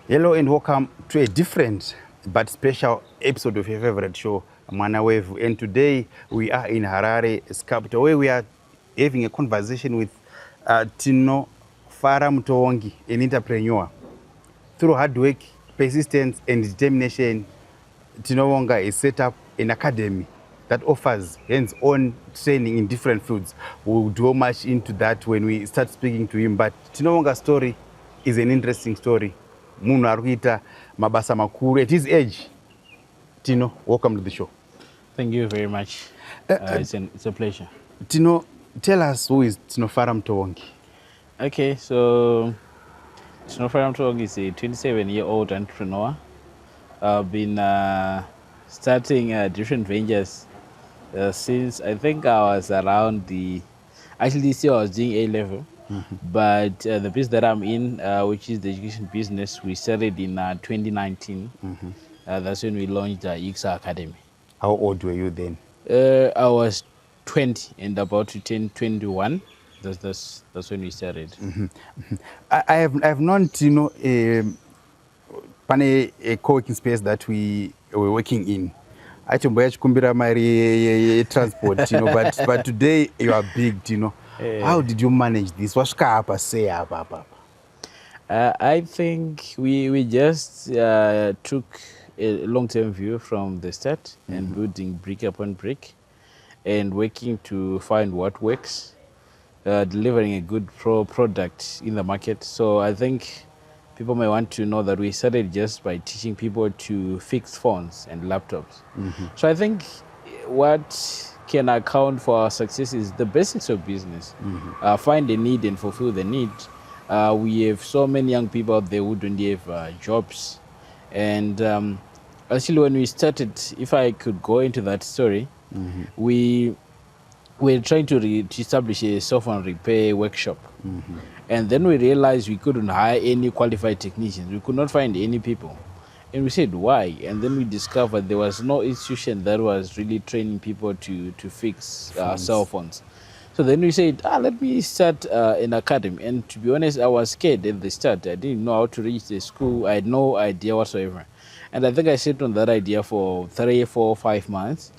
Hello and welcome to a different but special episode of your favorite show, Mwana Wevu. And today we are in Harare, capital, where we are having a conversation with Tinofara Mutovongi, an entrepreneur. Through hard work, persistence, and determination, Tinofara is set up an academy that offers hands-on training in different fields. We'll go much into that when we start speaking to him. But Tinofonga's story is an interesting story. Munhu ari kuita mabasa makuru at his age. Tino, welcome to the show. Thank you very much. It's a pleasure. Tino, tell us who is Tinofara Mutovongi. Okay, so Tinofara Mutovongi is a 27-year-old entrepreneur. I've been starting different ventures since I think I was around actually this year I was doing A-level. But the business that I'm in, which is the education business, we started in 2019. That's when we launched the Ixar Academy. How old were you then? I was 20 and about to turn 21. That's when we started. I have known Tino pane a co-working space that we were working in. Achomboya chikumbira mari transport, Tino, but today you are big, Tino. How did you manage this? I think we just took a long-term view from the start and building brick upon brick and working to find what works, delivering a good product in the market. So I think people may want to know that we started just by teaching people to fix phones and laptops. So I think what can account for our success is the basics of business. Find a need and fulfill the need. We have so many young people out there who don't have jobs. And actually when we started, if I could go into that story, we were trying to establish a software repair workshop. And then we realized we couldn't hire any qualified technicians. We could not find any people. And we said, why? And then we discovered there was no institution that was really training people to fix cell phones. So then we said, let me start an academy. And to be honest, I was scared at the start. I didn't know how to reach the school. I had no idea whatsoever. And I think I sat on that idea for 3, 4, 5 months.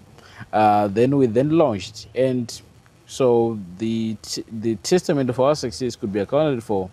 Then we launched. And so the testament of our success could be accounted for.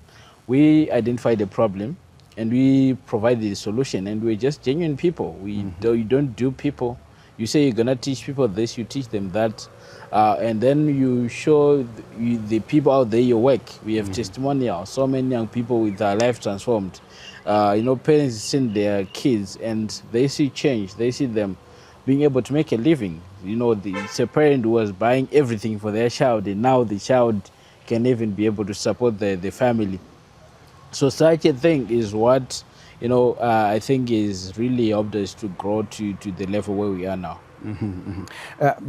We identified a problem and we provided a solution, and we're just genuine people. You don't do people. You say you're going to teach people this, you teach them that. And then you show the people out there your work. We have testimonials, so many young people with their life transformed. Parents send their kids and they see change. They see them being able to make a living. It's a parent who was buying everything for their child, and now the child can even be able to support the family. So such a thing is what, I think is really helped us to grow to the level where we are now.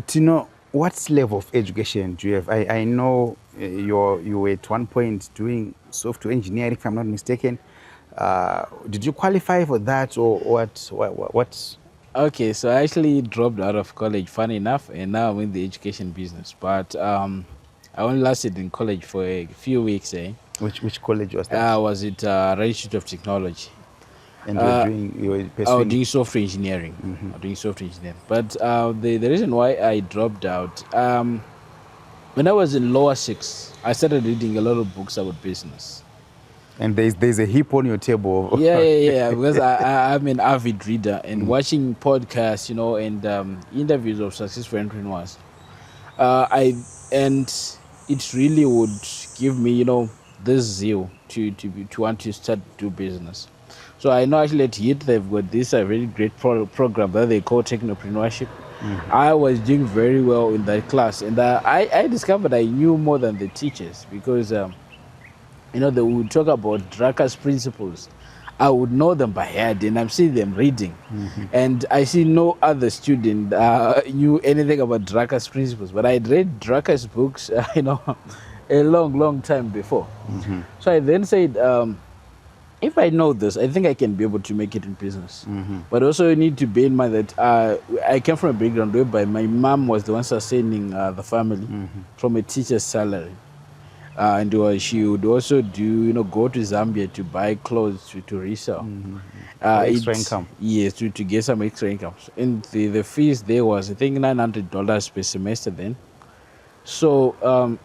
Tino, what level of education do you have? I know you were at one point doing software engineering, if I'm not mistaken. Did you qualify for that, or what? Okay, so I actually dropped out of college, funny enough, and now I'm in the education business. But I only lasted in college for a few weeks. Which college was that? I was at Institute of Technology. And you were pursuing? I was doing software engineering. But the reason why I dropped out, when I was in lower 6, I started reading a lot of books about business. And there's a heap on your table. Yeah. Because I'm an avid reader and watching podcasts, and interviews of successful entrepreneurs. And it really would give me, this zeal to want to start do business. So I know actually at HIT they've got this very great program that they call technopreneurship. I was doing very well in that class, and I discovered I knew more than the teachers, because they would talk about Drucker's principles. I would know them by head, and I'm seeing them reading. And I see no other student knew anything about Drucker's principles, but I'd read Drucker's books, a long time before. So I then said, if I know this, I think I can be able to make it in business. But also you need to bear in mind that I came from a background whereby my mom was the one sustaining the family from a teacher's salary. and she would also go to Zambia to buy clothes to resell. For extra It's income. yes, to get some extra income. And the fees there was, I think, $900 per semester then. So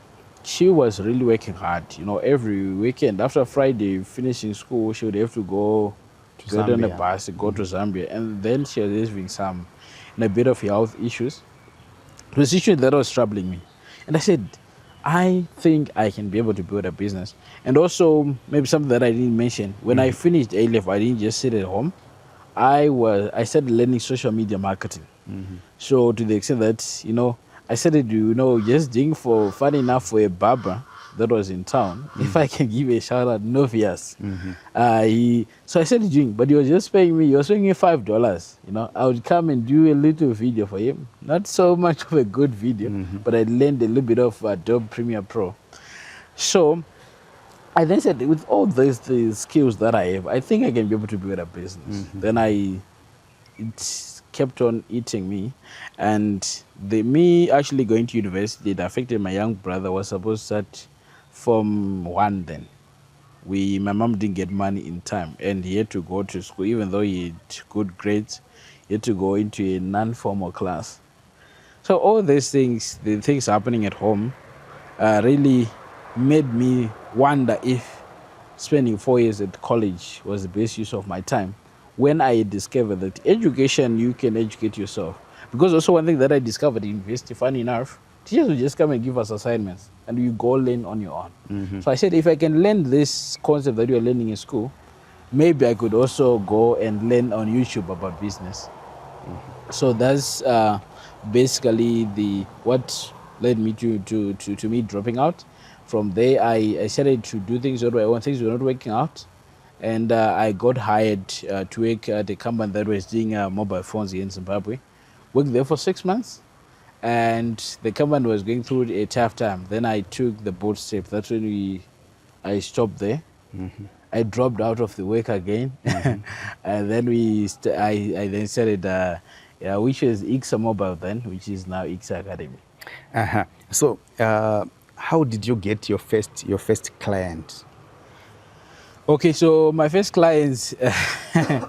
she was really working hard. Every weekend after Friday finishing school, she would have to go To get on a Zambia. bus, go to Zambia, and then she was having a bit of health issues. It was issue that was troubling me. And I said, I think I can be able to build a business. And also, maybe something that I didn't mention, when I finished A-Level, I didn't just sit at home. I started learning social media marketing. So to the extent that, I started, just doing for fun enough for a barber that was in town. If I can give a shout out, Novias. So I started doing, but he was just paying me, $5. I would come and do a little video for him. Not so much of a good video, but I learned a little bit of Adobe Premiere Pro. So I then said, with all the skills that I have, I think I can be able to build a business. Then it kept on eating me, and me actually going to university, it affected my young brother. Was supposed to start Form 1 then. My mom didn't get money in time, and he had to go to school. Even though he had good grades, he had to go into a non-formal class. So all these things, the things happening at home, really made me wonder if spending 4 years at college was the best use of my time, when I discovered that education, you can educate yourself. Because also one thing that I discovered in university, funny enough, teachers will just come and give us assignments and you go learn on your own. So I said, if I can learn this concept that you're learning in school, maybe I could also go and learn on YouTube about business. So that's basically what led me to me dropping out. From there, I started to do things on my own. Things were not working out, and I got hired to work at a company that was doing mobile phones here in Zimbabwe. Worked there for 6 months, and the company was going through a tough time. Then I took the bold step. That's when I stopped there. I dropped out of the work again, and then I then started, which is Ixar Mobile then, which is now Ixar Academy. So, how did you get your first client? Okay, so my first clients, I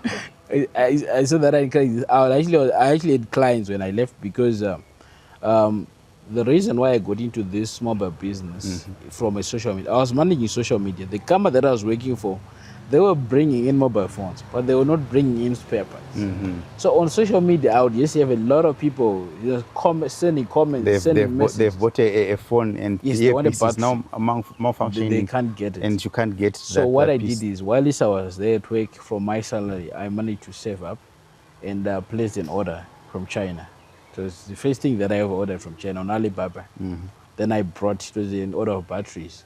saw that I actually had clients when I left, because the reason why I got into this mobile business from a social media, I was managing social media. The company that I was working for, they were bringing in mobile phones, but they were not bringing in spare parts. So on social media, I would just have a lot of people sending comments, sending messages. They've bought a phone, and Yes, the they want a earpiece is now malfunctioning. They can't get it. And you can't get So that, what that I piece. did is, while I was there at work, from my salary, I managed to save up and placed an order from China. So it's the first thing that I ever ordered from China on Alibaba. Then I brought, it was an order of batteries.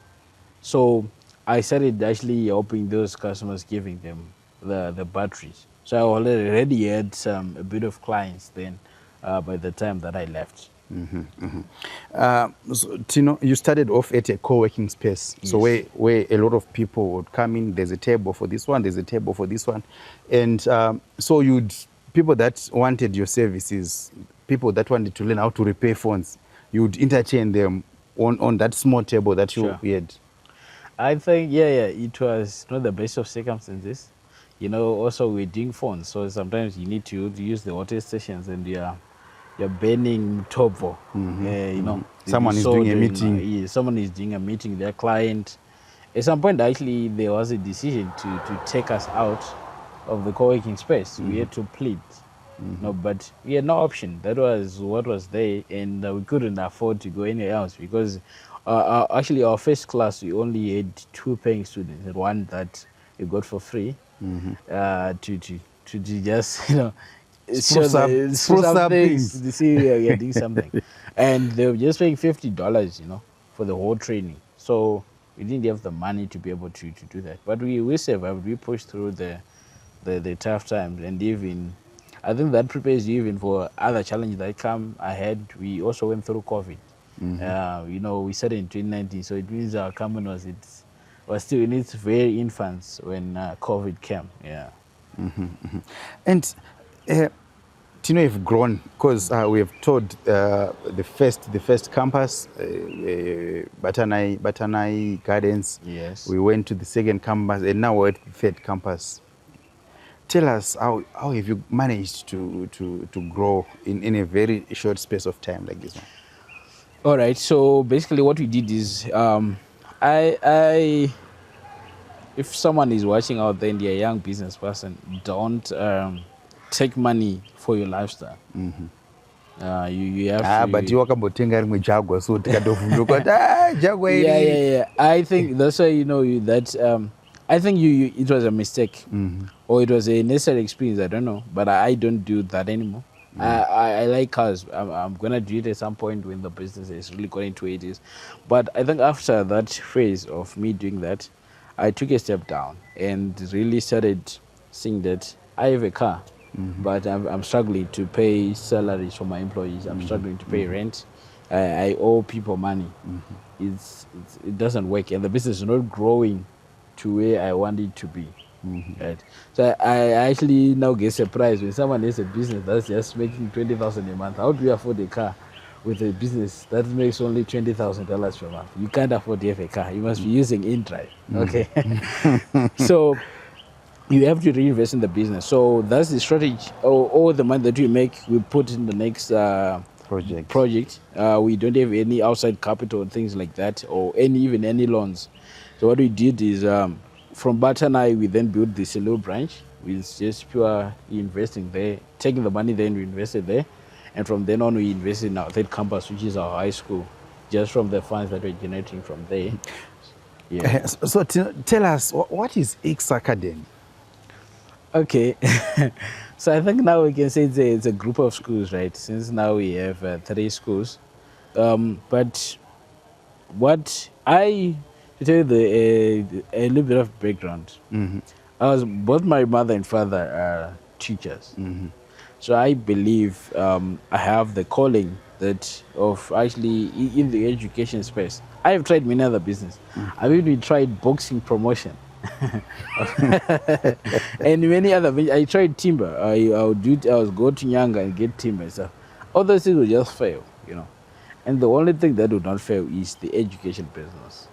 So I started actually helping those customers, giving them the batteries. So I already had a bit of clients then by the time that I left. So, Tino, you started off at a co-working space. Yes. So where a lot of people would come in, there's a table for this one, there's a table for this one. And so people that wanted your services, people that wanted to learn how to repair phones, you'd interchange them on that small table that you had. I think, it was not the best of circumstances. Also we're doing phones, so sometimes you need to use the water stations, and you're burning topo. Someone is doing a meeting. Someone is doing a meeting, their client. At some point, actually, there was a decision to take us out of the co-working space. We had to plead. No, but we had no option. That was what was there, and we couldn't afford to go anywhere else, because actually our first class, we only had 2 paying students, and one that we got for free to just Spruce up things. to see we are doing something. And they were just paying $50 for the whole training. So we didn't have the money to be able to do that, but we survived. We pushed through the tough times, and even I think that prepares you even for other challenges that come ahead. We also went through COVID. We started in 2019, so it means our company was still in its very infants when COVID came. And Tino, you've grown because we have toured the first campus, Batanai Gardens. Yes. We went to the second campus, and now we're at the third campus. Tell us how have you managed to grow in a very short space of time like this one? All right. So basically, what we did is, I if someone is watching out there and they're a young business person, don't take money for your lifestyle. You have to. But you wakambotenga rimwe Jaguar, so tikatofunda kuti Jaguar iri. Yeah. I think that's why that. I think it was a mistake, or it was a necessary experience. I don't know, but I don't do that anymore. I like cars. I'm gonna do it at some point when the business is really going to it is. But I think after that phase of me doing that, I took a step down and really started seeing that I have a car, but I'm struggling to pay salaries for my employees. I'm struggling to pay rent. I owe people money. It doesn't work, and the business is not growing to where I want it to be. Right. So I actually now get surprised when someone has a business that's just making 20,000 a month. How do you afford a car with a business that makes only $20,000 per month? You can't afford to have a car. You must be using InDrive. Okay. So you have to reinvest in the business. So that's the strategy. All the money that we make, we put in the next project. We don't have any outside capital and things like that, or even any loans. So what we did is, from Batanai, we then built the Selo branch with just pure investing there, taking the money then we invested there. And from then on, we invested in our third campus, which is our high school, just from the funds that we're generating from there. Yeah. So tell us, what is Ixar Academy? Okay. So I think now we can say it's a group of schools, right? Since now we have 3 schools. But what to tell you a little bit of background. Both my mother and father are teachers. So I believe I have the calling that of actually in the education space. I have tried many other business. I've even tried boxing promotion. And many other. I tried timber. I was go to Nyanga and get timber and stuff. All those things will just fail, And the only thing that would not fail is the education business.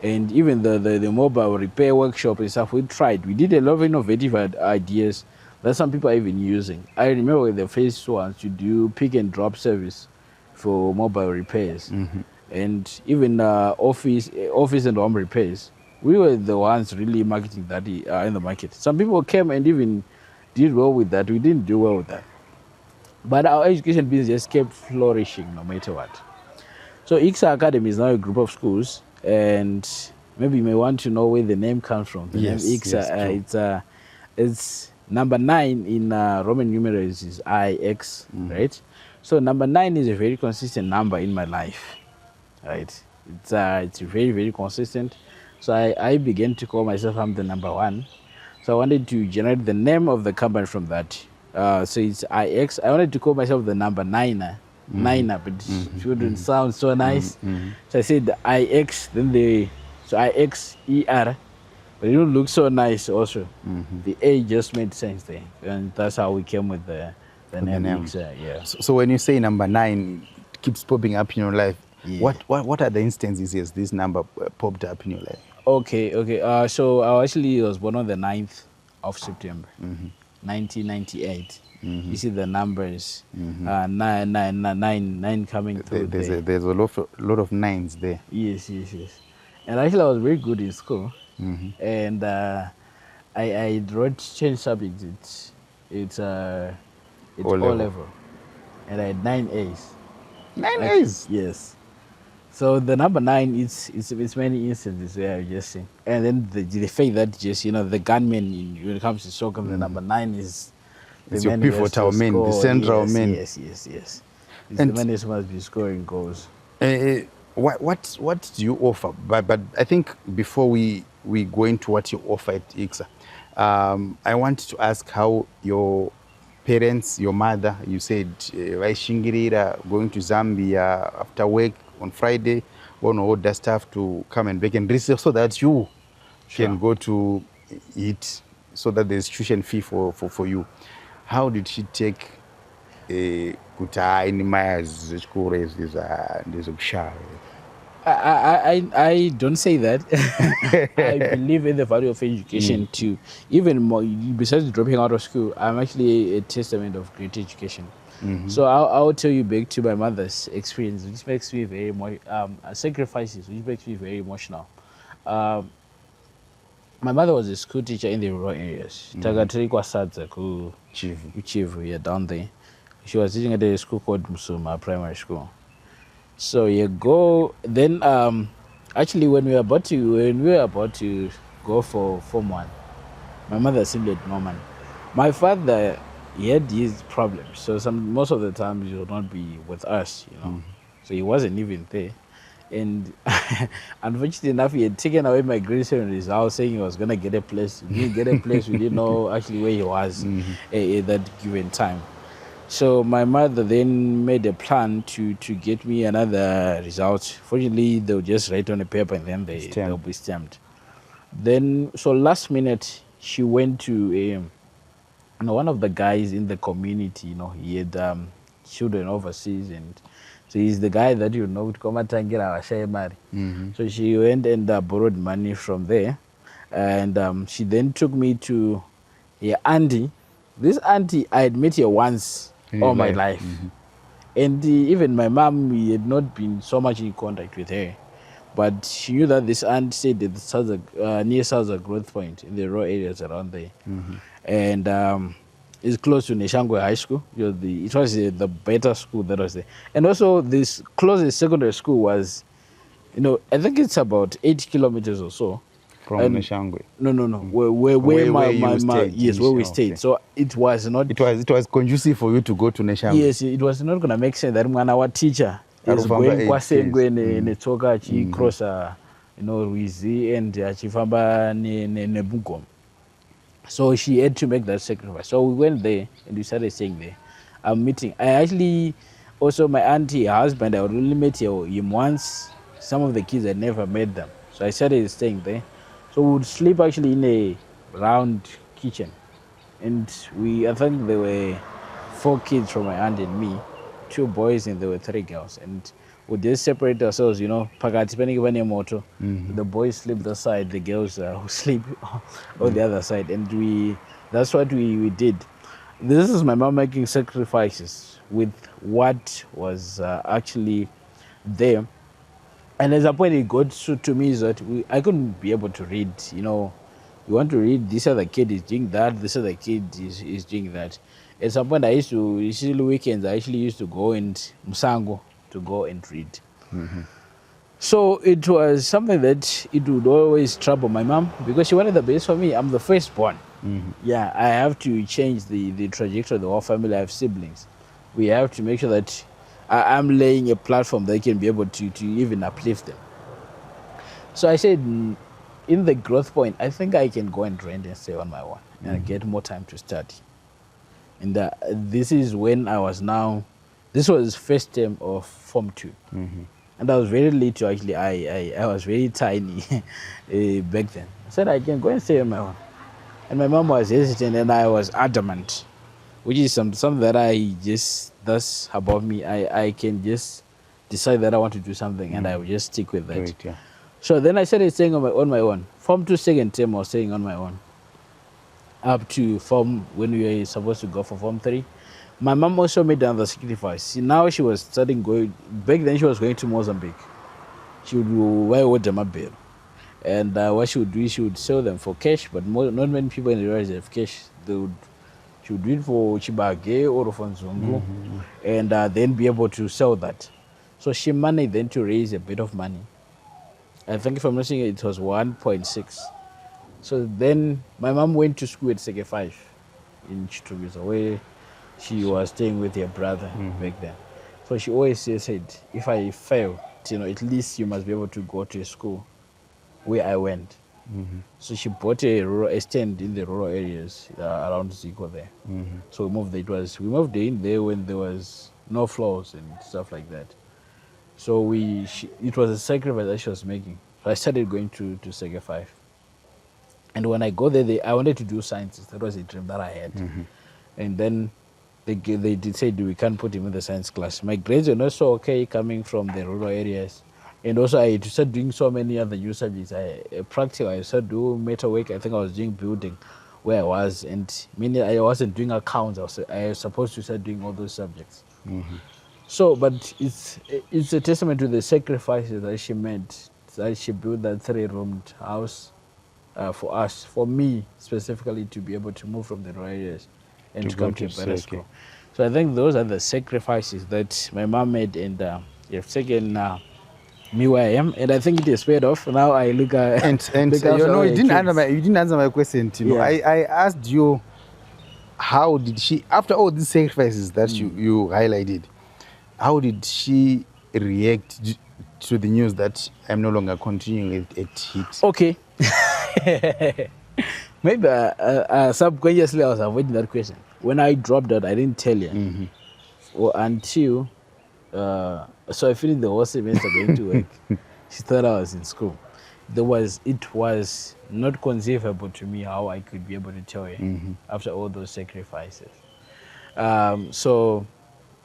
And even the mobile repair workshop and stuff, we tried. We did a lot of innovative ideas that some people are even using. I remember the first ones to do pick and drop service for mobile repairs, and even office and home repairs. We were the ones really marketing that in the market. Some people came and even did well with that. We didn't do well with that. But our education business just kept flourishing no matter what. So Ixar Academy is now a group of schools, and maybe you may want to know where the name comes from. The name Ixar, it's number 9 in Roman numerals is IX, right? So number 9 is a very consistent number in my life, right? It's very, very consistent. So I began to call myself I'm the number 1. So I wanted to generate the name of the company from that. So it's IX. I wanted to call myself the number 9er. But it wouldn't sound so nice. So I said the IX, then so IXER, but it don't look so nice also. The A just made sense there. And that's how we came with the name Ixar, yeah. So when you say number 9, it keeps popping up in your life. Yeah. What are the instances as this number popped up in your life? Okay. So I actually was born on the 9th of September, 1998. You see the numbers, 9 coming through. There's a lot of 9s there. Yes. And actually, I was very good in school, and I wrote change subjects. It's O level, and I had 9 A's. 9 A's. Yes. So the number 9, it's many instances where I just say, and then the fact that just the gunman when it comes to soccer, the number 9 is. It's your pivotal man, the central man. Yes. It's the man who must be scoring goals. What do you offer? But I think before we go into what you offer at Ixar, I want to ask how your parents, your mother, you said Vaishingirira, going to Zambia after work on Friday, want to order staff to come and bake and receive so that you can go to eat, so that there's tuition fee for you. How did she take kuti hayi maya zvechikuru izvi ndezvekushaya. I don't say that. I believe in the value of education too. Even more, besides dropping out of school, I'm actually a testament of great education. So I'll tell you back to my mother's experience, which makes me very sacrifices, which makes me very emotional. My mother was a school teacher in the rural areas. Tagatari Kwasadza Chivu, yeah, down there. She was teaching at a school called Musuma Primary School. So you go then. Actually, when we were about to go for Form 1, my mother simply had no money. My father, he had his problems, so most of the time he would not be with us, you know. So he wasn't even there. And unfortunately enough, he had taken away my grade 7 result, saying he was gonna get a place. He didn't get a place. We didn't know actually where he was at that given time. So my mother then made a plan to get me another result. Fortunately, they'll just write on a paper and then they'll be stamped. Then, so last minute, she went to one of the guys in the community. You know, he had children overseas, and so he's the guy that you know would come and get our share money. So she went and borrowed money from there, and she then took me to her auntie. This auntie, I had met her once all my life. And even my mom, we had not been so much in contact with her. But she knew that this aunt stayed at the near South Growth Point in the rural areas around there. And it's close to Neshangwe High School. It was the better school that was there. And also this closest secondary school was, you know, I think it's about 8 kilometers or so. From Neshangwe? No. Where we stayed. So it was not... It was conducive for you to go to Neshangwe? Yes, it was not going to make sense that when our teacher is going kwasengwe netsoka achicrossa, you know, Ruizi and achifamba neBugom. So she had to make that sacrifice. So we went there and we started staying there. I'm meeting. I actually... Also, my auntie, her husband, I only met him once. Some of the kids, I never met them. So I started staying there. So we would sleep actually in a round kitchen. And I think there were 4 kids from my aunt and me, 2 boys and there were 3 girls. And we just separate ourselves, you know, the boys sleep this side, the girls who sleep on the other side. And that's what we did. This is my mom making sacrifices with what was actually there. And at a point it got to me is that I couldn't be able to read, you know. You want to read, this other kid is doing that, this other kid is doing that. At some point usually weekends, I actually used to go and Musango to go and read. So it was something that it would always trouble my mom because she wanted the best for me. I'm the firstborn. Yeah, I have to change the trajectory of the whole family. I have siblings. We have to make sure that I'm laying a platform that can be able to even uplift them. So I said, in the growth point, I think I can go and rent and stay on my own and get more time to study. And this is when I was this was first term of Form 2. And I was very little actually. I was very tiny back then. I said, I can go and stay on my own. And my mom was hesitant and I was adamant, which is something that that's about me. I can just decide that I want to do something and I will just stick with that. Great, yeah. So then I started staying on my own. Form 2 second term, I was staying on my own. Up to when we were supposed to go for Form 3. My mom also made another sacrifice. See, now she was starting going, back then she was going to Mozambique. She would buy water bill. And what she would do is she would sell them for cash, but not many people in the area have cash. She would do it for Chibage or for Nzungu, and then be able to sell that. So she managed then to raise a bit of money. I think if I'm not mistaken, it was 1.6. So then my mom went to school at Sege 5 in Chitubiza, where she was staying with her brother back then. So she always said, if I fail, you know, at least you must be able to go to a school where I went. So she bought a stand in the rural areas around Zico there. So we moved in there when there was no floors and stuff like that. So it was a sacrifice that she was making. So I started going to Sege 5. And when I go there, I wanted to do sciences. That was a dream that I had. And then they did say we can't put him in the science class. My grades were not so okay coming from the rural areas. And also I started doing so many other new subjects. Practical, I started doing metal work. I think I was doing building where I was. And meaning I wasn't doing accounts. I was supposed to start doing all those subjects. So, but it's a testament to the sacrifices that she made, that she built that 3-roomed house for us, for me specifically, to be able to move from the rural areas and to come to a better school. So I think those are the sacrifices that my mom made, and have taken me where I am, and I think it is paid off. Now I look at and you didn't answer my question, Tino. Yeah. I asked you, how did she, after all these sacrifices that you highlighted, how did she react to the news that I'm no longer continuing at HIT? Okay. Maybe subconsciously I was avoiding that question. When I dropped out, I didn't tell you. Until, so I finished the whole semester going to work. She thought I was in school. It was not conceivable to me how I could be able to tell you after all those sacrifices. So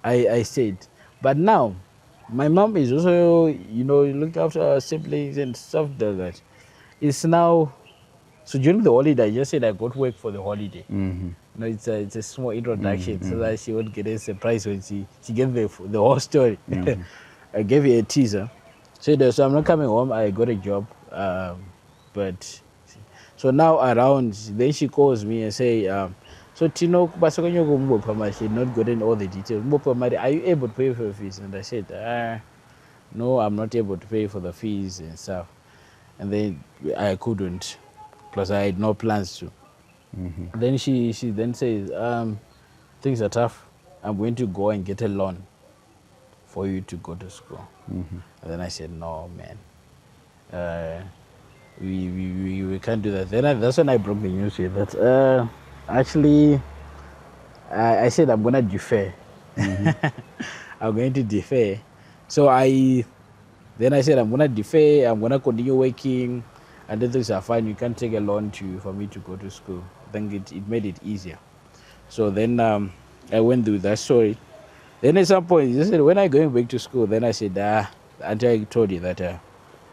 I stayed. But now, my mom is also, looking after her siblings and stuff like that. It's now, so during the holiday, I just said I got work for the holiday. It's a small introduction so that she won't get a surprise when she gets the whole story. I gave her a teaser. So I'm not coming home, I got a job. But so now around, then she calls me and say, so Tino, she's not gotten all the details. Are you able to pay for the fees? And I said, no, I'm not able to pay for the fees and stuff. And then I couldn't, plus I had no plans to. Then she then says, things are tough. I'm going to go and get a loan for you to go to school. And then I said, no, man. We can't do that. Then that's when I broke the news here that actually I said I'm going to defer. I'm going to defer. So then I said I'm going to defer, I'm going to continue working, and then things are fine. You can take a loan for me to go to school. I think it made it easier. So then I went through that story. Then at some point, he said, when are you going back to school? Then I said, until I told you that I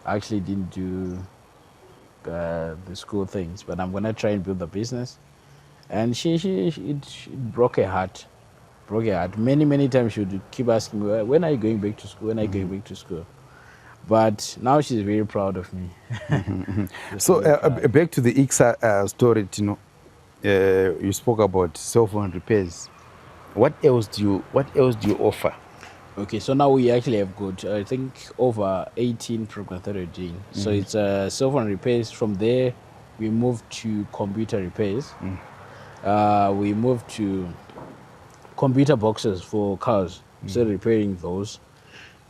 actually didn't do the school things, but I'm going to try and build the business. And it broke her heart. Many times she would keep asking me, when are you going back to school? When are you going back to school? But now she's very proud of me. So back to the Ixar story, Tino. You spoke about cell phone repairs. What else do you offer? Okay, so now we actually have got, I think, over 18 programs that we're doing. So it's cell phone repairs. From there, we moved to computer repairs. We moved to computer boxes for cars. We started repairing those.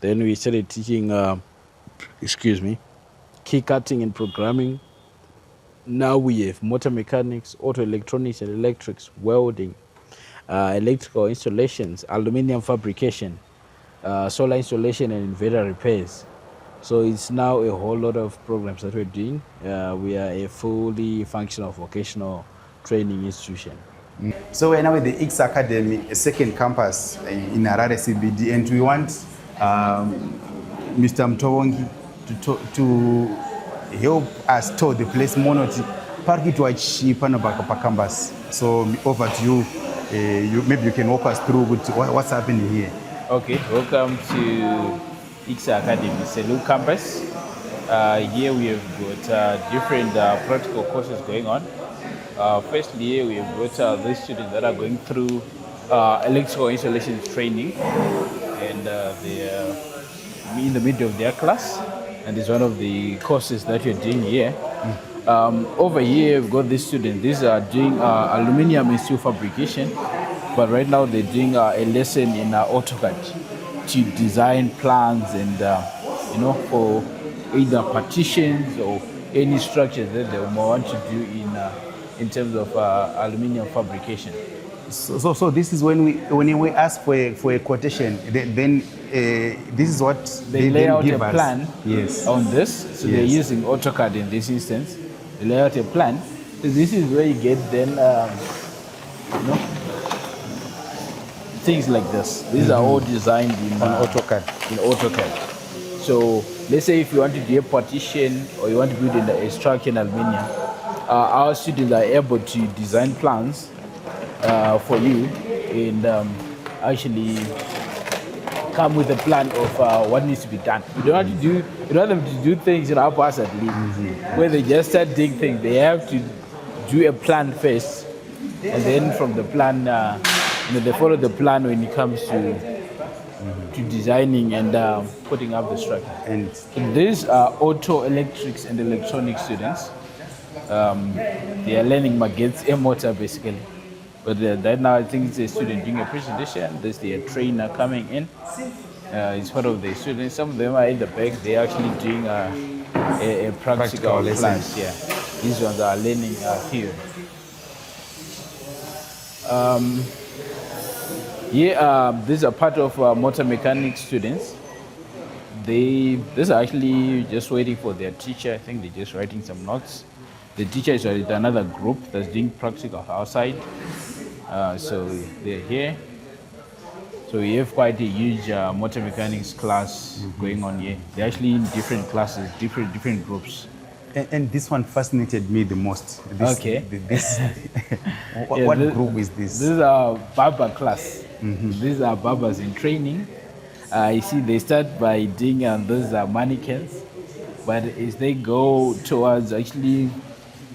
Then we started teaching, key cutting and programming. Now we have motor mechanics, auto electronics and electrics, welding, electrical installations, aluminium fabrication, solar installation and inverter repairs. So it's now a whole lot of programs that we're doing. We are a fully functional vocational training institution. So we're now at the Ixar Academy, a second campus in Harare CBD, and we want Mr. Mutovongi to help us tour the place monoti parkitwa pano pa campus. So over to you. Maybe you can walk us through what's happening here. Okay, welcome to Ixar Academy. It's a new campus. Here we have got different practical courses going on. Firstly, here we have got these students that are going through electrical installation training, and they are in the middle of their class, and it's one of the courses that you're doing here. Over here, we've got these students. These are doing aluminium and steel fabrication, but right now they're doing a lesson in AutoCAD to design plans and for either partitions or any structures that they want to do in terms of aluminium fabrication. So this is when we ask for a quotation, then this is what they lay out a us. plan on this. So they're Yes. using AutoCAD in this instance. They lay out a plan. So this is where you get then things like this. These are all designed in On AutoCAD. In AutoCAD. So let's say if you want to do a partition or you want to build a structure in aluminium, our students are able to design plans for you and actually come with a plan of what needs to be done. You don't want them to do things haphazardly, where they just start doing things. They have to do a plan first, and then from the plan, they follow the plan when it comes to designing and putting up the structure. And these are auto electrics and electronic students. They are learning magets and motor basically. But right now I think it's a student doing a presentation. There's the trainer coming in. It's part of the students. Some of them are in the back. They're actually doing a practical class. Yeah, these ones are learning theory. These are part of motor mechanics students. These are actually just waiting for their teacher. I think they're just writing some notes. The teacher is with another group that's doing practical outside. So they're here. So we have quite a huge motor mechanics class going on here. They're actually in different classes, different groups. And this one fascinated me the most. Okay. What group is this? This is our Barber class. These are barbers in training. You see, they start by doing those mannequins, but as they go towards actually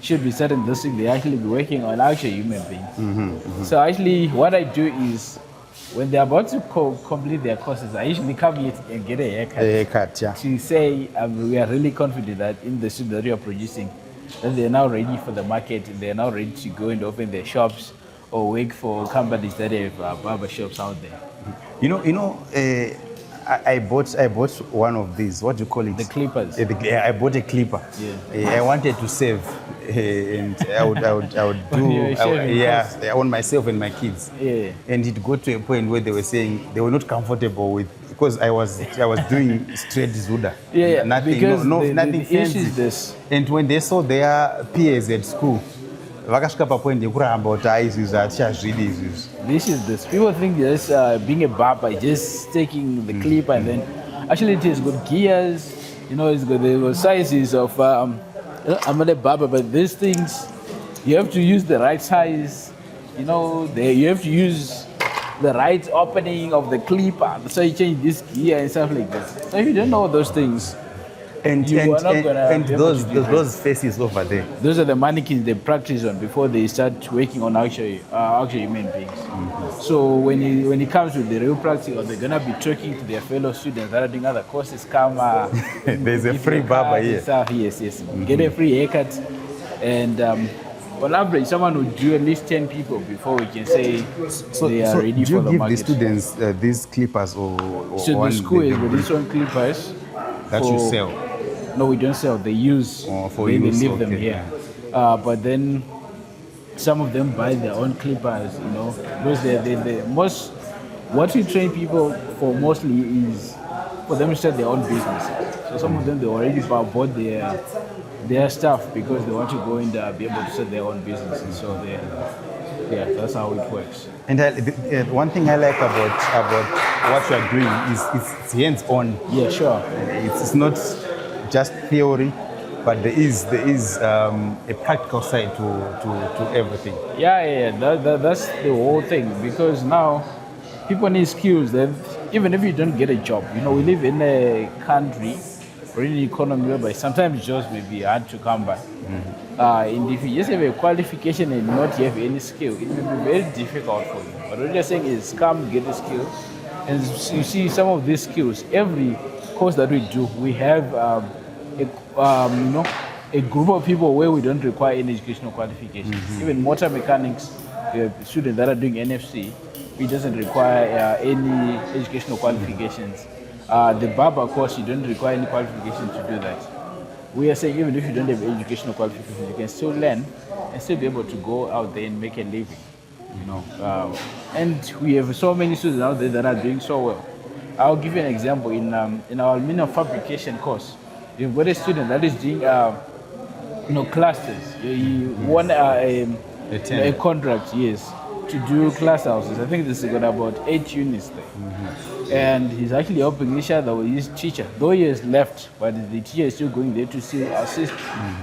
should be starting this thing, they actually be working on actual human beings. So actually, what I do is when they're about to complete their courses, I usually come here and get a haircut. A haircut, yeah. To say we are really confident that in the students that we are producing, that they're now ready for the market, they're now ready to go and open their shops or work for companies that have barber shops out there. I bought one of these. What do you call it? The clippers. I bought a clipper. I wanted to save, and I would do. On myself and my kids. Yeah. And it got to a point where they were saying they were not comfortable with, because I was doing straight Zuda. Yeah. Nothing. Because nothing the issue fancy. is this. And when they saw their peers at school, vakasvika papoint yekuramba kuti aizvizvi hatichazvidi izvizvi. This is this. People think just being a barber, just taking the clip and then actually it has got gears, it's got the sizes of I'm not a barber, but these things you have to use the right size, you have to use the right opening of the clipper. So you change this gear and stuff like this. So if you don't know those things, and those faces over there, those are the mannequins they practice on before they start working on actual human beings. So when it comes to the real practical, they're gonna be talking to their fellow students that are doing other courses. Come, there's a free barber here. Yes. Get a free haircut, and on average, someone would do at least 10 people before we can say they are ready for the market. Do you give the students these clippers or so the school is with these one clippers that you sell? No, we don't sell. They use. For they use. leave them here. But then some of them buy their own clippers, because they most what we train people for mostly is for them to start their own business. So some of them they already bought their stuff because they want to go and be able to start their own businesses. So that's how it works. And one thing I like about what you are doing is it's hands-on. Yeah, sure. It's not just theory, but there is a practical side to everything. Yeah. That's the whole thing, because now people need skills that even if you don't get a job, we live in a country or in an economy whereby sometimes jobs may be hard to come by. And if you just have a qualification and not have any skill, it will be very difficult for you. But what you're saying is come get a skill, and you see some of these skills. Every course that we do, we have a group of people where we don't require any educational qualifications. Even motor mechanics, students that are doing NFC, it doesn't require any educational qualifications. The barber course, you don't require any qualifications to do that. We are saying even if you don't have educational qualifications, you can still learn and still be able to go out there and make a living. And we have so many students out there that are doing so well. I'll give you an example. In our aluminum fabrication course, you've got a student that is doing clusters. He won a contract, yes. to do class houses. I think this has got about 8 units there. And he's actually helping Ixar, his teacher. Though he has left, but the teacher is still going there to still assist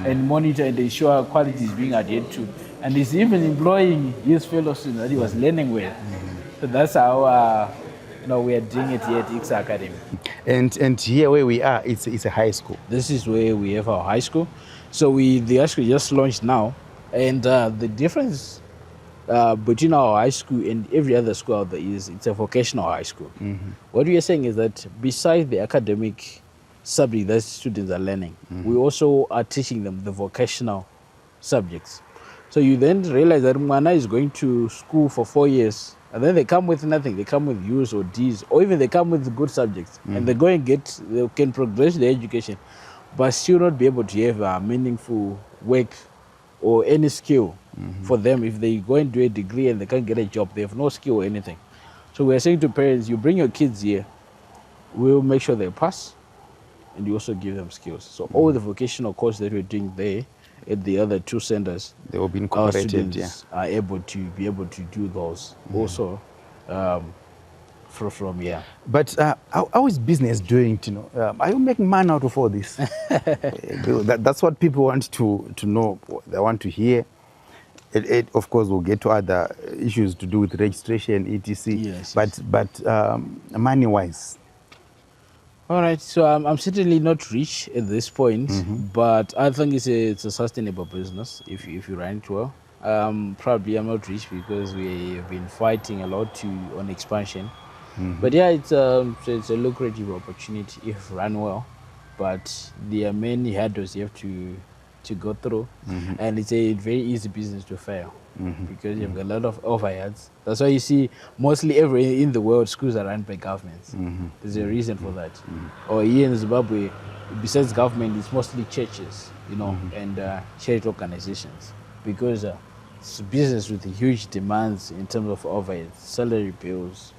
and monitor and ensure quality is being adhered to. And he's even employing his fellow students that he was learning with. So that's how we are doing it here at Ixar Academy. And here where we are, it's a high school. This is where we have our high school. So they actually just launched now. And the difference between our high school and every other school out there is it's a vocational high school. What we are saying is that besides the academic subject that students are learning, we also are teaching them the vocational subjects. So you then realize that Mwana is going to school for 4 years, and then they come with nothing. They come with U's or D's, or even they come with good subjects, and they can progress their education, but still not be able to have a meaningful work or any skill for them. If they go and do a degree and they can't get a job, they have no skill or anything. So we're saying to parents, you bring your kids here, we'll make sure they pass, and you also give them skills. So all the vocational courses that we're doing there at the other 2 centers, They will be our incorporated. students are able to do those also from here. But how is business doing, Tino? Are you making money out of all this? That's what people want to know. They want to hear. It of course, we'll get to other issues to do with registration, etc. Yes, But money-wise, All right, so I'm certainly not rich at this point, but I think it's a sustainable business if you run it well. Probably I'm not rich because we've been fighting a lot on expansion. But yeah, it's a lucrative opportunity if run well. But there are many hurdles you have to go through, and it's a very easy business to fail because you've got a lot of overheads. That's why you see mostly everywhere in the world schools are run by governments. There's a reason for that. Or here in Zimbabwe, besides government, it's mostly churches, and charity organizations, because it's a business with huge demands in terms of overhead, salary bills.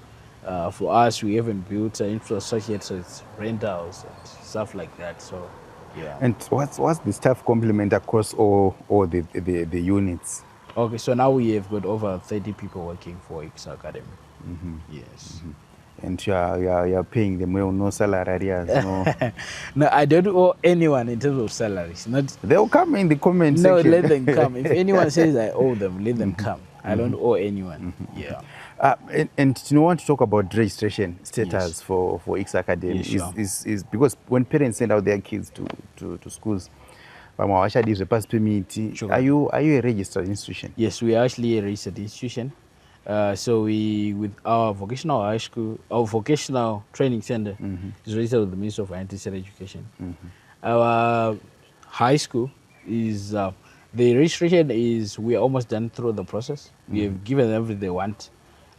For us, we haven't built infrastructure yet, so it's rentals and stuff like that. So, yeah. And what's the staff complement across all the units? Okay, so now we have got over 30 people working for Ixar Academy. Yes. And you're paying them well, no salary arrears, no. No, I don't owe anyone in terms of salaries. They'll come in the comment No, section. let them come. If anyone says I owe them, let them come. I don't owe anyone. Yeah. And you want to talk about registration status for Ixar Academy? Yes, sure. Is because when parents send out their kids to schools, Sure. are you a registered institution? Yes, we are actually a registered institution. So we, with our vocational high school, our vocational training center is registered with the Ministry of Higher Education. Our high school is, the registration is, we are almost done through the process. We have given them everything they want.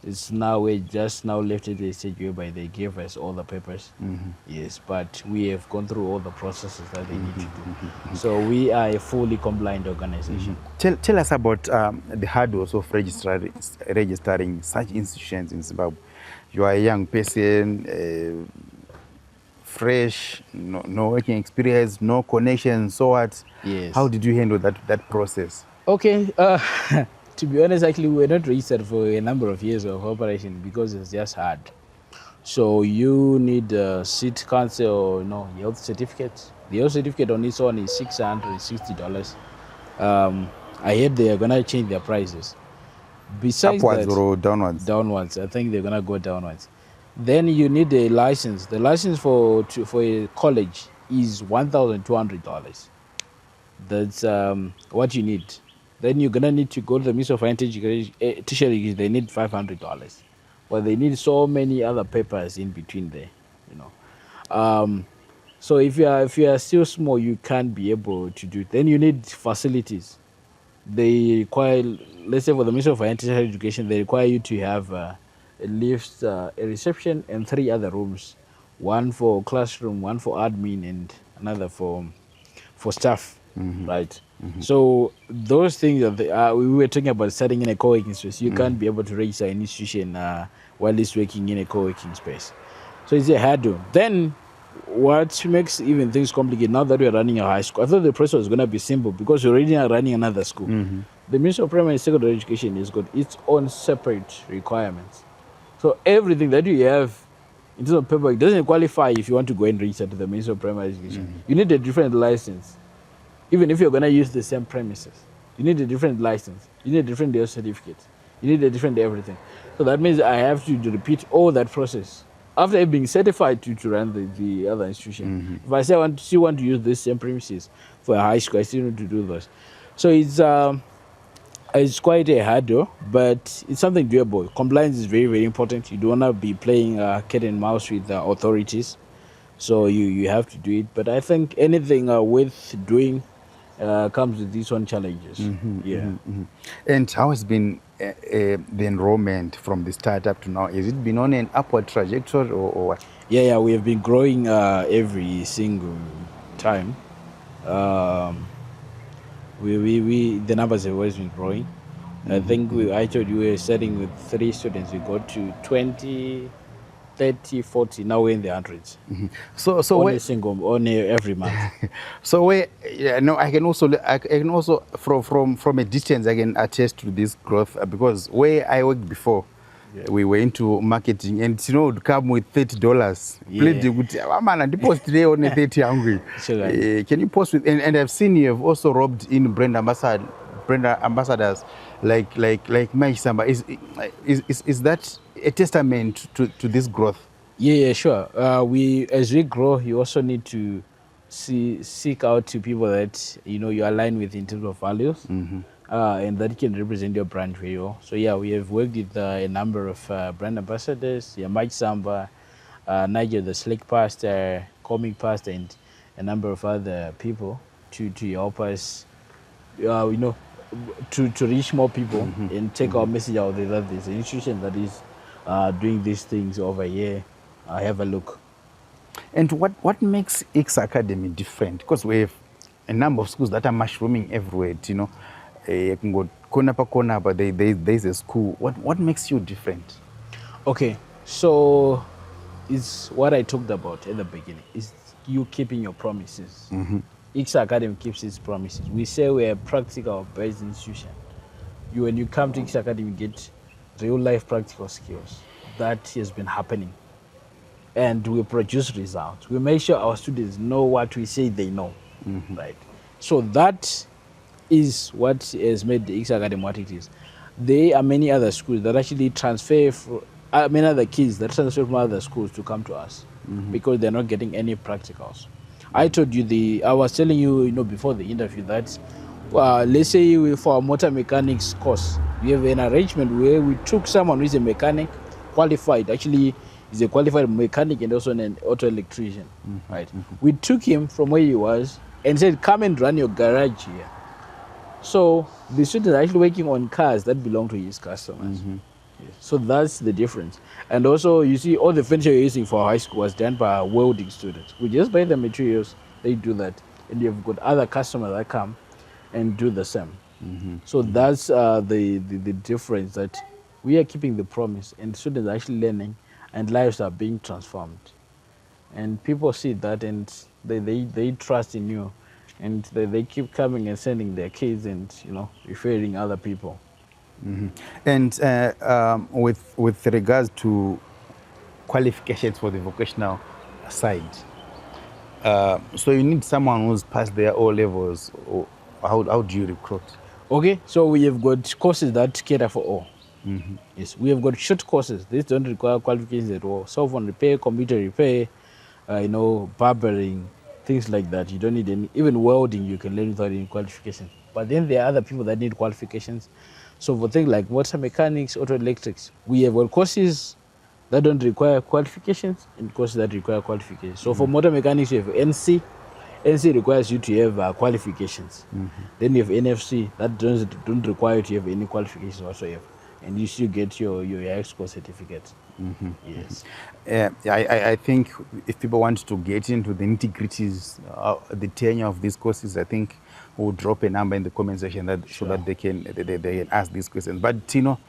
It's now, we're just now left at the stage whereby they gave us all the papers. Yes, but we have gone through all the processes that they need to do. So we are a fully compliant organization. Tell us about the hurdles of registering such institutions in Zimbabwe. You are a young person, fresh, no working experience, no connection, so what? Yes. How did you handle that process? Okay, to be honest, actually, we were not registered for a number of years of operation because it's just hard. So you need a seat council or health certificate. The health certificate on its own is $660. I heard they are gonna change their prices. Besides Upwards that, or downwards? Downwards. I think they're gonna go downwards. Then you need a license. The license for a college is $1,200. That's what you need. Then you're gonna need to go to the Ministry of Higher Education. They need $500, but they need so many other papers in between there, So if you are still small, you can't be able to do it. Then you need facilities. They require, let's say for the Ministry of Higher Education, they require you to have at least a reception and 3 other rooms, one for classroom, one for admin, and another for staff, right? So those things we were talking about starting in a co-working space. You can't be able to register an institution while it's working in a co-working space. So it's a hurdle. Then what makes even things complicated now that we're running a high school? I thought the process was going to be simple because we already are running another school. The Ministry of Primary and Secondary Education has got its own separate requirements. So everything that you have in terms of paperwork doesn't qualify if you want to go and register to the Ministry of Primary Education. You need a different license. Even if you're going to use the same premises, you need a different license. You need a different DL certificate. You need a different everything. So that means I have to repeat all that process after being certified to run the other institution. If I say I still want to use this same premises for a high school, I still need to do those. So it's quite a hurdle, but it's something doable. Compliance is very, very important. You don't want to be playing cat and mouse with the authorities. So you have to do it. But I think anything worth doing comes with these one challenges. And how has been the enrollment from the start up to now? Has it been on an upward trajectory or what? Yeah, we have been growing every single time. The numbers have always been growing. I think I told you we were starting with 3 students. We got to 20, 30, 40. Now we're in the hundreds. So on every month. So I can also from a distance I can attest to this growth because where I worked before, we were into marketing and would come with $30. Deposit today on 30 hungry. Can you post with and I've seen you have also robbed in brand ambassadors like Mike Samba. Is that a testament to this growth? Yeah, sure. As we grow, you also need to seek out to people that you align with in terms of values, and that can represent your brand very well. So yeah, we have worked with a number of brand ambassadors. Yeah, Mike Samba, Nigel the Slick Pastor, Comic Pastor, and a number of other people to help us, to reach more people and take our message out there that there's an institution that is doing these things over here. Have a look. And what makes Ixar Academy different? Because we have a number of schools that are mushrooming everywhere. You can go corner per corner, but there's a school. What makes you different? Okay, so it's what I talked about at the beginning. It's you keeping your promises. Ixar Academy keeps its promises. We say we're a practical-based institution. When you come to Ixar Academy, you get real-life practical skills. That has been happening. And we produce results. We make sure our students know what we say they know, right? So that is what has made the Ixar Academy what it is. There are many other schools that actually transfer, many other kids that transfer from other schools to come to us because they're not getting any practicals. I told you I was telling you, before the interview that, let's say for a motor mechanics course, we have an arrangement where we took someone who is a mechanic, qualified, actually is a qualified mechanic and also an auto electrician, right? We took him from where he was and said, come and run your garage here. So the students are actually working on cars that belong to his customers. Yes. So that's the difference. And also, you see, all the furniture you're using for high school was done by welding students. We just buy the materials, they do that. And you've got other customers that come and do the same. So that's the difference, that we are keeping the promise and students are actually learning and lives are being transformed. And people see that and they trust in you. And they keep coming and sending their kids and, referring other people. And with regards to qualifications for the vocational side, so you need someone who's passed their O levels, or how do you recruit? Okay, so we have got courses that cater for all. Yes, we have got short courses. These don't require qualifications at all. Cell phone repair, computer repair, barbering, things like that. You don't need any. Even welding, you can learn without any qualifications. But then there are other people that need qualifications. So for things like motor mechanics, auto electrics, we have got courses that don't require qualifications and courses that require qualifications. So for motor mechanics, you have NC. NC requires you to have qualifications. Then you have NFC that don't require you to have any qualifications whatsoever. And you still get your high school certificate. Yes. I think if people want to get into the nitty-gritties, the tenure of these courses, I think we'll drop a number in the comment section so that they can ask these questions. But Tino,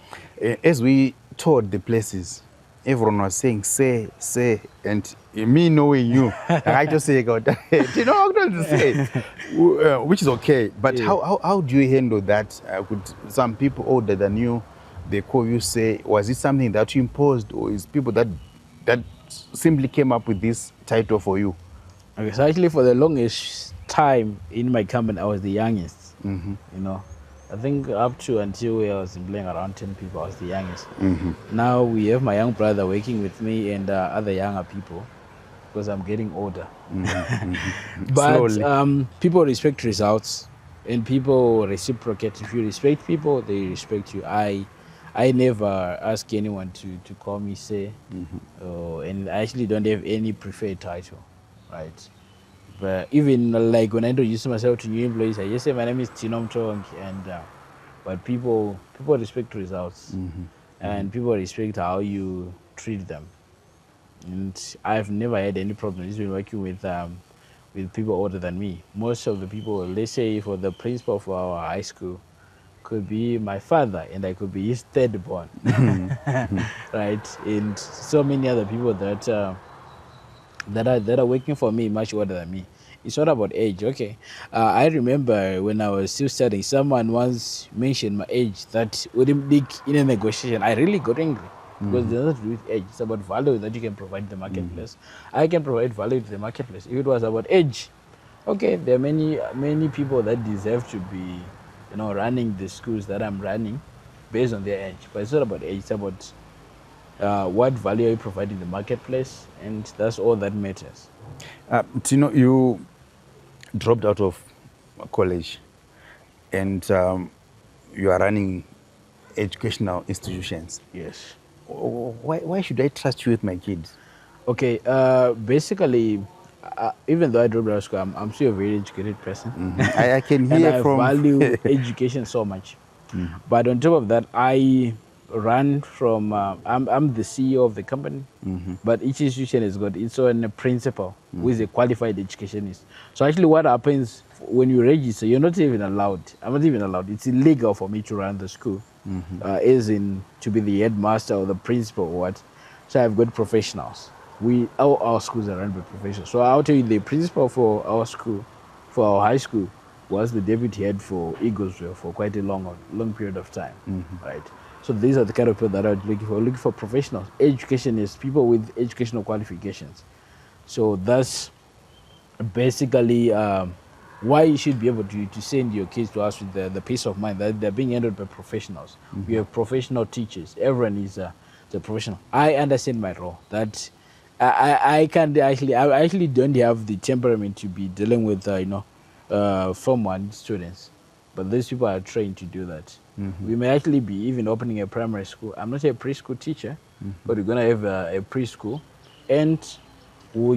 as we toured the places, everyone was saying, say, and me knowing you, I just say, God, you know, I'm going to say, which is okay. But Yeah. how do you handle that? Could some people older than you, they call you, say, was it something that you imposed, or is people that simply came up with this title for you? Okay, so actually for the longest time in my company, I was the youngest. Mm-hmm. You know, I think up to until I was employing around 10 people, I was the youngest. Mm-hmm. Now we have my young brother working with me and other younger people because I'm getting older. But Slowly. people respect results and people reciprocate. If you respect people, they respect you. I never ask anyone to call me say, and I actually don't have any preferred title, right? But even like when I introduce myself to new employees, I just say my name is Tino Mutovongi, and but people respect results, and people respect how you treat them. And I've never had any problems when working with people older than me. Most of the people, let's say for the principal of our high school, could be my father, and I could be his third born, right? And so many other people that are working for me much older than me. It's not about age, okay? I remember when I was still studying, someone once mentioned my age that wouldn't leak in a negotiation. I really got angry because it's not to do with age. It's about value that you can provide to the marketplace. I can provide value to the marketplace. If it was about age, okay, there are many people that deserve to be, running the schools that I'm running based on their age. But it's not about age. It's about what value are you providing the marketplace, and that's all that matters. Tino, you dropped out of college and you are running educational institutions. Yes. Why should I trust you with my kids? Okay. Basically, even though I dropped out of school, I'm still a very educated person, I can and hear I from value education so much. But on top of that, I run from. I'm the CEO of the company, but each institution has got its own principal, who is a qualified educationist. So actually, what happens when you register, you're not even allowed. I'm not even allowed. It's illegal for me to run the school, as in to be the headmaster or the principal or what. So I've got professionals. Our schools are run by professionals. So I'll tell you, the principal for our school, for our high school, was the deputy head for Eaglesville for quite a long period of time, right? So these are the kind of people that I'm looking for. Looking for professionals, educationists, people with educational qualifications. So that's basically why you should be able to send your kids to us with the peace of mind that they're being handled by professionals. We have professional teachers. Everyone is a professional. I understand my role. That I can't actually. I actually don't have the temperament to be dealing with Form 1 students, but these people are trained to do that. We may actually be even opening a primary school. I'm not a preschool teacher, but we're gonna have a preschool, and you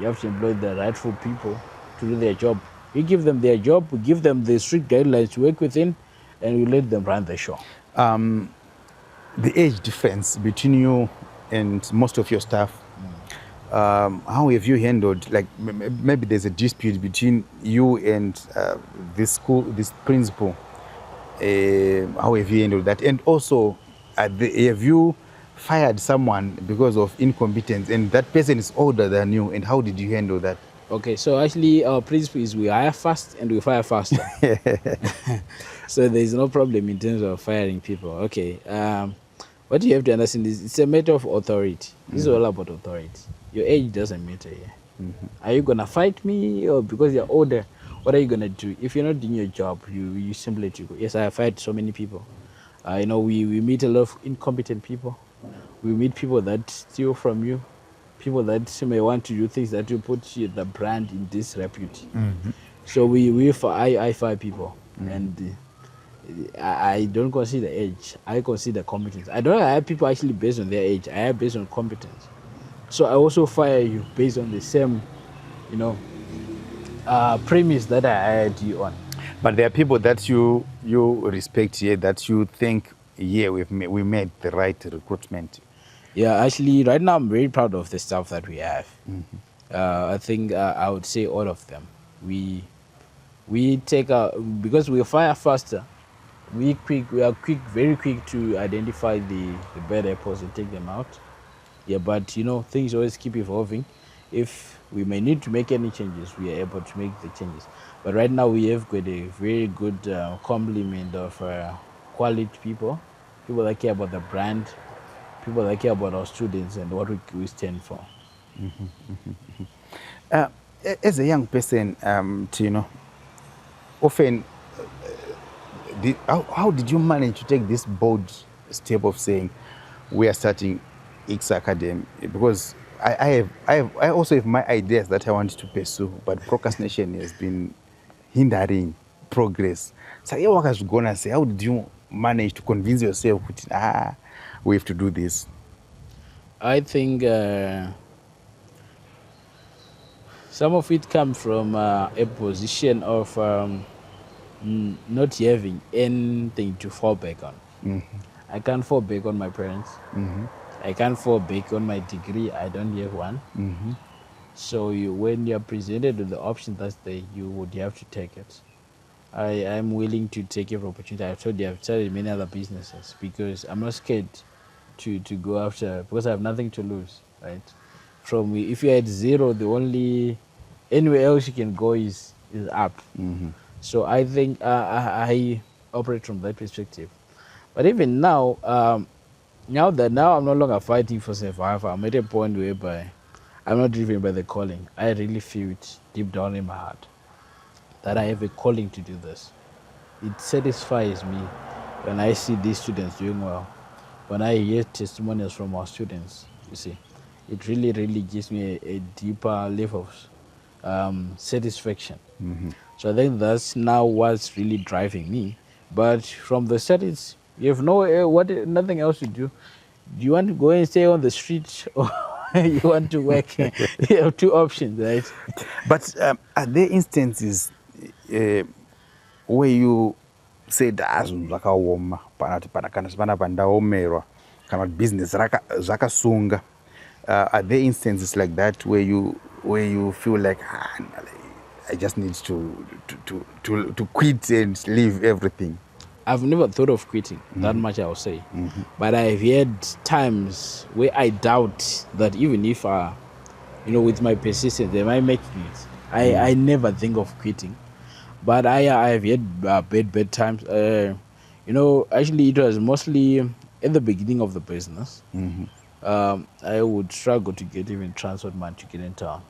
have to employ the rightful people to do their job. We give them their job, we give them the strict guidelines to work within, and we let them run the show. The age difference between you and most of your staff. How have you handled, like maybe there's a dispute between you and this principal? How have you handled that? And also, have you fired someone because of incompetence and that person is older than you, and how did you handle that? Okay, so actually our principle is we hire fast and we fire faster. So there's no problem in terms of firing people. Okay, what you have to understand is it's a matter of authority. This is all about authority. Your age doesn't matter here. Are you gonna fight me, or because you're older, what are you gonna do? If you're not doing your job, you simply to go. Yes, I have fired so many people. We meet a lot of incompetent people. We meet people that steal from you, people that may want to do things that will put the brand in disrepute. So I fire people, and I don't consider age. I consider competence. I don't hire people actually based on their age. I hire based on competence. So I also fire you based on the same, premise that I hired you on. But there are people that you respect here, that you think, yeah, we made the right recruitment. Yeah, actually, right now I'm very proud of the staff that we have. I think I would say all of them. We take because we fire faster. We are very quick to identify the bad apples and take them out. Yeah, but things always keep evolving. if we may need to make any changes, we are able to make the changes. But right now we have got a very good complement of quality people, people that care about the brand, people that care about our students and what we stand for. As a young person, Tino, often, how did you manage to take this bold step of saying we are starting Ixar Academy? Because I also have my ideas that I want to pursue, but procrastination has been hindering progress. So yeah, what I was gonna say, how did you manage to convince yourself we have to do this? I think some of it comes from a position of not having anything to fall back on. I can't fall back on my parents. I can't fall back on my degree. I don't have one. So when you're presented with the option that's there, you would have to take it. I am willing to take every opportunity. I've told you I've started many other businesses because I'm not scared to go after, because I have nothing to lose, right? From if you're at zero, the only anywhere else you can go is up. So I think I operate from that perspective. But even now, now I'm no longer fighting for survival, I'm at a point whereby I'm not driven by the calling. I really feel it deep down in my heart that I have a calling to do this. It satisfies me when I see these students doing well, when I hear testimonials from our students, you see. It really, really gives me a deeper level of satisfaction. So I think that's now what's really driving me. But from the start, it's, you have nothing else to do. Do you want to go and stay on the street or you want to work? You have two options, right? But are there instances where you said zvakaoma kana pandaomerwa kana business zvakasunga? Are there instances like that where you feel like I just need to quit and leave everything? I've never thought of quitting, that much I will say. But I've had times where I doubt that even if, with my persistence, they might make it. I never think of quitting. But I've had bad times. Actually, it was mostly at the beginning of the business. I would struggle to get even transport money to get in town.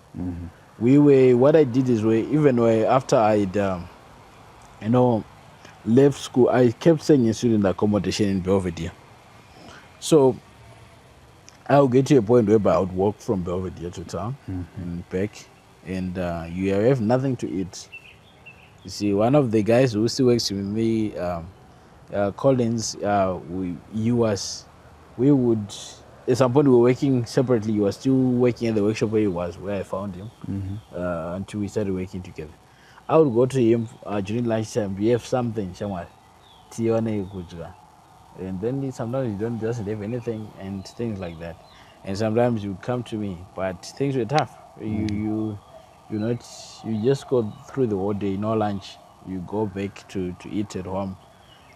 What I did is after I'd, left school, I kept staying in student accommodation in Belvedere. So I'll get to a point where I would walk from Belvedere to town and back, and you have nothing to eat. You see, one of the guys who still works with me, Collins, we would, at some point we were working separately. He was still working at the workshop where I found him, until we started working together. I would go to him during lunchtime. We have something, and then sometimes you don't just have anything and things like that. And sometimes you would come to me, but things were tough. You just go through the whole day, no lunch. You go back to eat at home.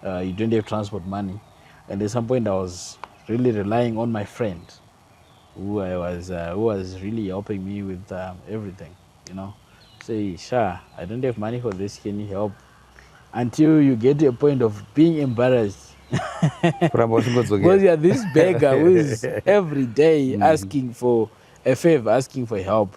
You don't have transport money, and at some point I was really relying on my friend, who was really helping me with everything, Say, Sha, I don't have money for this, can you help? Until you get to a point of being embarrassed. Because you're this beggar who is every day asking for a favor, asking for help.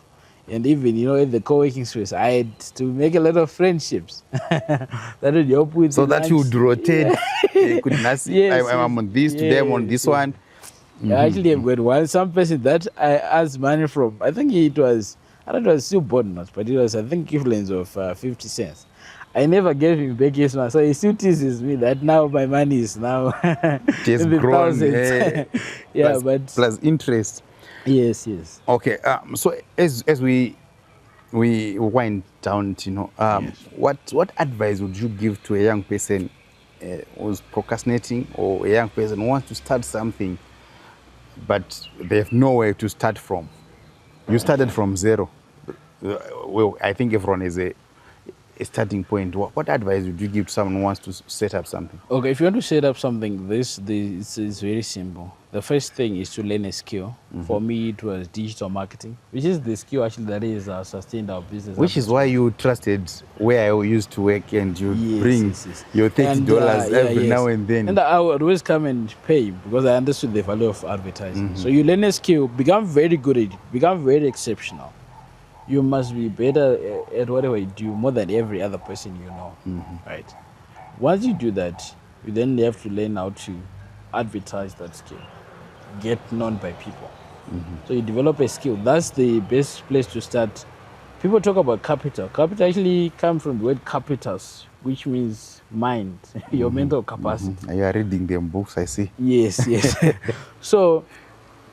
And even, in the co-working space, I had to make a lot of friendships that would help with. So that you would rotate. You could not see, Yes, I'm on this, to them on this one. Actually, I've got some person that I asked money from. I think it was still bonus, but it was, I think, equivalent of 50 cents. I never gave him back his money, so he still teases me that now my money is now Just in the grown, thousands. Yeah, plus interest. Yes. Okay, so as we wind down, Yes. what advice would you give to a young person who's procrastinating, or a young person who wants to start something, but they have nowhere to start from? You started from zero. Well, I think everyone a starting point? What advice would you give to someone who wants to set up something? Okay, if you want to set up something, this is very simple. The first thing is to learn a skill. For me, it was digital marketing, which is the skill actually that is sustained our business. Which is why you trusted where I used to work, and you bring your $30 every now and then. And I would always come and pay because I understood the value of advertising. So you learn a skill, become very good at it, become very exceptional. You must be better at whatever you do more than every other person you know, right? Once you do that, you then have to learn how to advertise that skill, get known by people. So you develop a skill. That's the best place to start. People talk about capital. Capital actually comes from the word capitas, which means mind, your mental capacity. You are reading them books, I see. Yes. So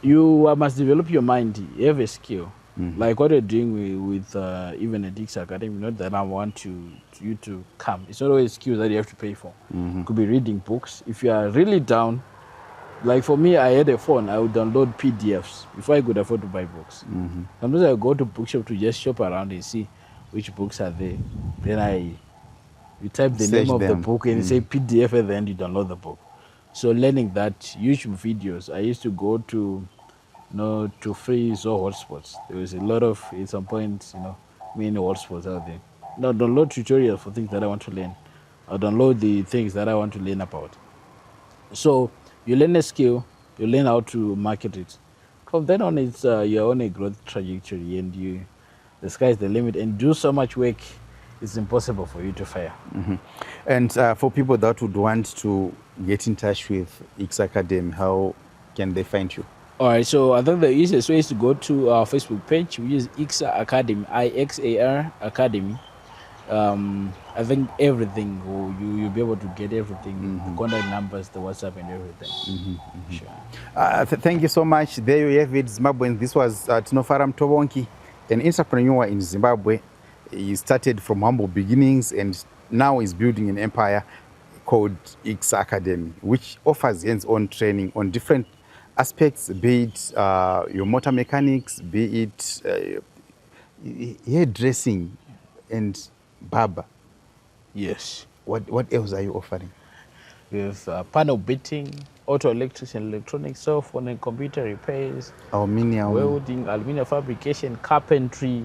you must develop your mind. You have a skill. Like what you're doing with even at Ixar Academy, not that I want you to come. It's not always skills that you have to pay for. Could be reading books. If you are really down, like for me, I had a phone. I would download PDFs before I could afford to buy books. Sometimes I would go to bookshop to just shop around and see which books are there. Then you type the name of the book and say PDF at the end, you download the book. So learning that, YouTube videos. I used to go to free Zoho hotspots. There was a lot of, at some point, many hotspots out there. Now download tutorials for things that I want to learn. Or download the things that I want to learn about. So you learn a skill, you learn how to market it. From then on, it's you're on a growth trajectory, and the sky's the limit. And do so much work, it's impossible for you to fail. And for people that would want to get in touch with Ixar Academy, how can they find you? All right, so I think the easiest way is to go to our Facebook page. We use Ixar Academy, Ixar Academy. I think everything, you'll be able to get everything, the contact numbers, the WhatsApp and everything. Sure. Thank you so much. There you have it, Zimbabweans. This was Tinofara Mutovongi, an entrepreneur in Zimbabwe. He started from humble beginnings and now is building an empire called Ixar Academy, which offers hands-on training on different aspects, be it your motor mechanics, be it hairdressing and barber. Yes. What else are you offering? We have panel beating, auto electrics and electronics, cell phone and computer repairs, aluminium, welding, aluminium fabrication, carpentry.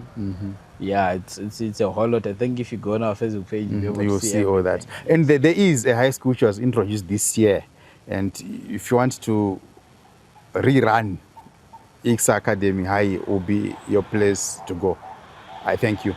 Yeah, it's a whole lot. I think if you go on our Facebook page, you'll be able to see all that. And there is a high school which was introduced this year. And if you want to rerun Ixar Academy High, will be your place to go. I thank you.